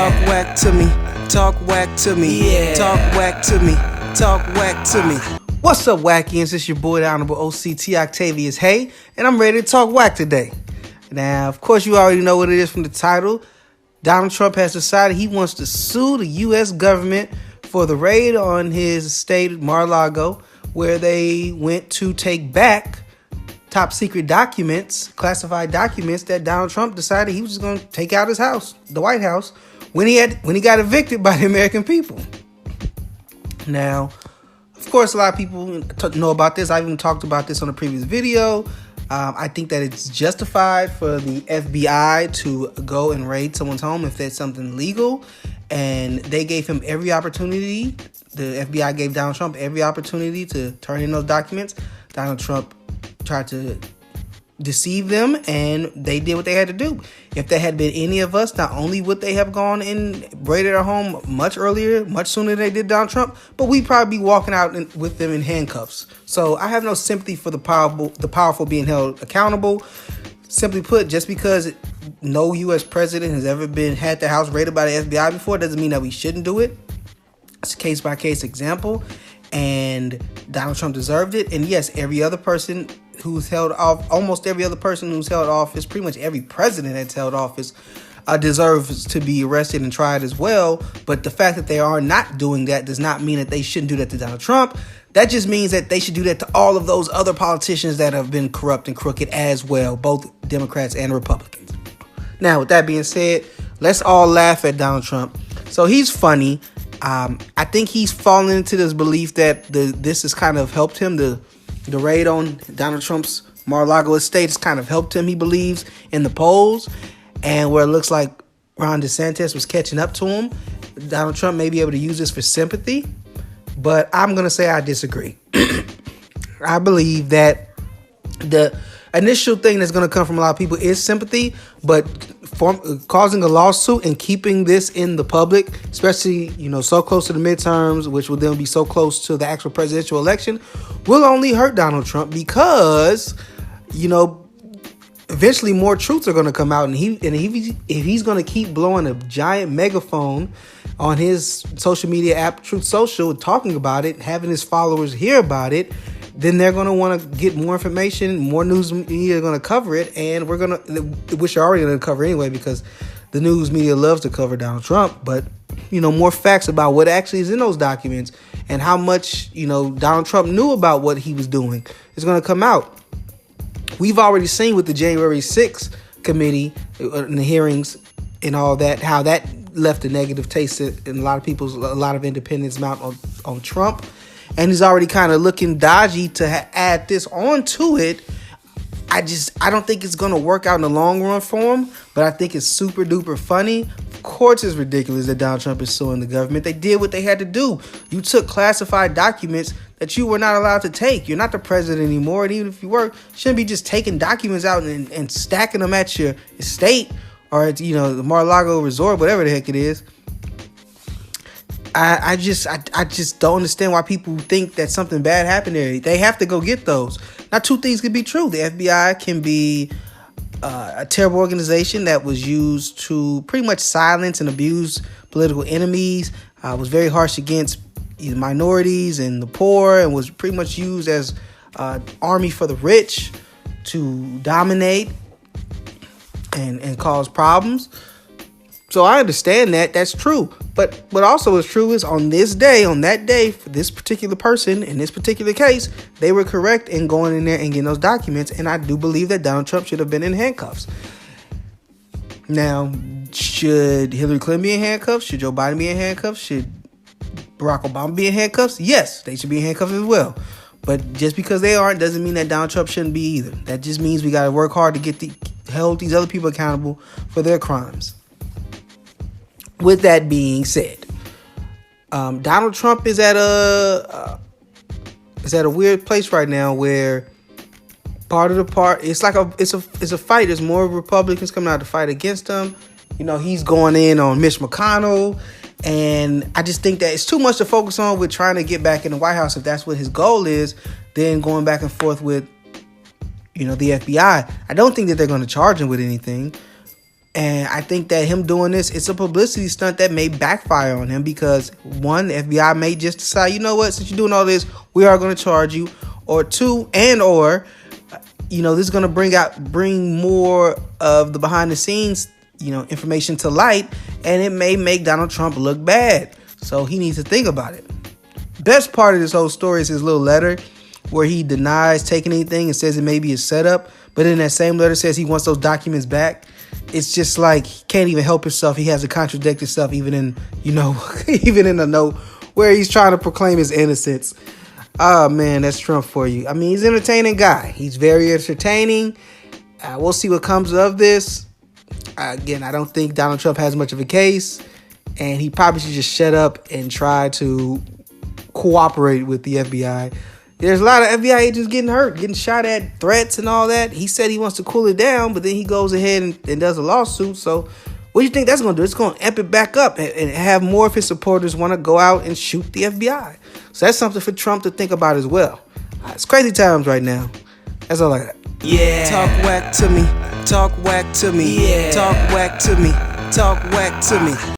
Talk whack to me, talk whack to me, talk whack to me, talk whack to me. What's up, wackians? It's your boy, the Honorable OCT Octavius Hay, and I'm ready to talk whack today. Now, of course, you already know what it is from the title. Donald Trump has decided he wants to sue the U.S. government for the raid on his estate, Mar-A-Lago, where they went to take back top secret documents, classified documents that Donald Trump decided he was just going to take out his house, the White House, when he got evicted by the American people. Now, of course, a lot of people know about this. I've even talked about this on a previous video. I think that it's justified for the FBI to go and raid someone's home if there's something legal. And they gave him every opportunity. The FBI gave Donald Trump every opportunity to turn in those documents. Donald Trump tried to deceive them, and they did what they had to do. If there had been any of us, not only would they have gone and raided our home much earlier, much sooner than they did Donald Trump, but we'd probably be walking out with them in handcuffs. So I have no sympathy for the powerful being held accountable. Simply put, just because no U.S. president has ever had their house raided by the FBI before doesn't mean that we shouldn't do it. It's a case-by-case example, and Donald Trump deserved it. And yes, every other person who's held off, almost every other person who's held office, pretty much every president that's held office, deserves to be arrested and tried as well. But the fact that they are not doing that does not mean that they shouldn't do that to Donald Trump. That just means that they should do that to all of those other politicians that have been corrupt and crooked as well, both Democrats and Republicans. Now, with that being said, let's all laugh at Donald Trump. So he's funny. I think he's fallen into this belief that this has kind of helped him. The raid on Donald Trump's Mar-A-Lago estate has kind of helped him, he believes, in the polls. And where it looks like Ron DeSantis was catching up to him, Donald Trump may be able to use this for sympathy. But I'm going to say I disagree. I believe that the initial thing that's going to come from a lot of people is sympathy, but causing a lawsuit and keeping this in the public, especially, so close to the midterms, which will then be so close to the actual presidential election, will only hurt Donald Trump because, eventually more truths are going to come out, and if he's going to keep blowing a giant megaphone on his social media app, Truth Social, talking about it, having his followers hear about it, then they're going to want to get more information, more news media are going to cover it, and which are already going to cover anyway because the news media loves to cover Donald Trump, but, more facts about what actually is in those documents and how much, Donald Trump knew about what he was doing is going to come out. We've already seen with the January 6th committee and the hearings and all that, how that left a negative taste in a lot of independents' mouth on Trump. And he's already kind of looking dodgy to add this onto it. I don't think it's going to work out in the long run for him, but I think it's super duper funny. Of course it's ridiculous that Donald Trump is suing the government. They did what they had to do. You took classified documents that you were not allowed to take. You're not the president anymore, and even if you were, you shouldn't be just taking documents out and stacking them at your estate or at, the Mar-A-Lago resort, whatever the heck it is. I just don't understand why people think that something bad happened there. They have to go get those. Now, two things could be true. The FBI can be a terrible organization that was used to pretty much silence and abuse political enemies, was very harsh against minorities and the poor, and was pretty much used as an army for the rich to dominate and cause problems. So I understand that. That's true. But what also is true is on that day, for this particular person, in this particular case, they were correct in going in there and getting those documents. And I do believe that Donald Trump should have been in handcuffs. Now, should Hillary Clinton be in handcuffs? Should Joe Biden be in handcuffs? Should Barack Obama be in handcuffs? Yes, they should be in handcuffs as well. But just because they aren't doesn't mean that Donald Trump shouldn't be either. That just means we got to work hard to hold these other people accountable for their crimes. With that being said, Donald Trump is at a weird place right now where it's a fight. There's more Republicans coming out to fight against him. He's going in on Mitch McConnell, and I just think that it's too much to focus on with trying to get back in the White House if that's what his goal is. Then going back and forth with the FBI. I don't think that they're going to charge him with anything. And I think that him doing this, it's a publicity stunt that may backfire on him because, one, the FBI may just decide, you know what, since you're doing all this, we are going to charge you. Or two, this is going to bring more of the behind the scenes, information to light, and it may make Donald Trump look bad. So he needs to think about it. Best part of this whole story is his little letter where he denies taking anything and says it may be a setup. But in that same letter says he wants those documents back. It's just like he can't even help himself. He has to contradict himself even in, even in a note where he's trying to proclaim his innocence. Oh, man, that's Trump for you. I mean, he's an entertaining guy. He's very entertaining. We'll see what comes of this. Again, I don't think Donald Trump has much of a case. And he probably should just shut up and try to cooperate with the FBI. There's a lot of FBI agents getting hurt, getting shot at, threats and all that. He said he wants to cool it down, but then he goes ahead and does a lawsuit. So what do you think that's going to do? It's going to amp it back up and have more of his supporters want to go out and shoot the FBI. So that's something for Trump to think about as well. It's crazy times right now. That's all I got. Yeah. Talk whack to me. Talk whack to me. Yeah. Talk whack to me. Talk whack to me.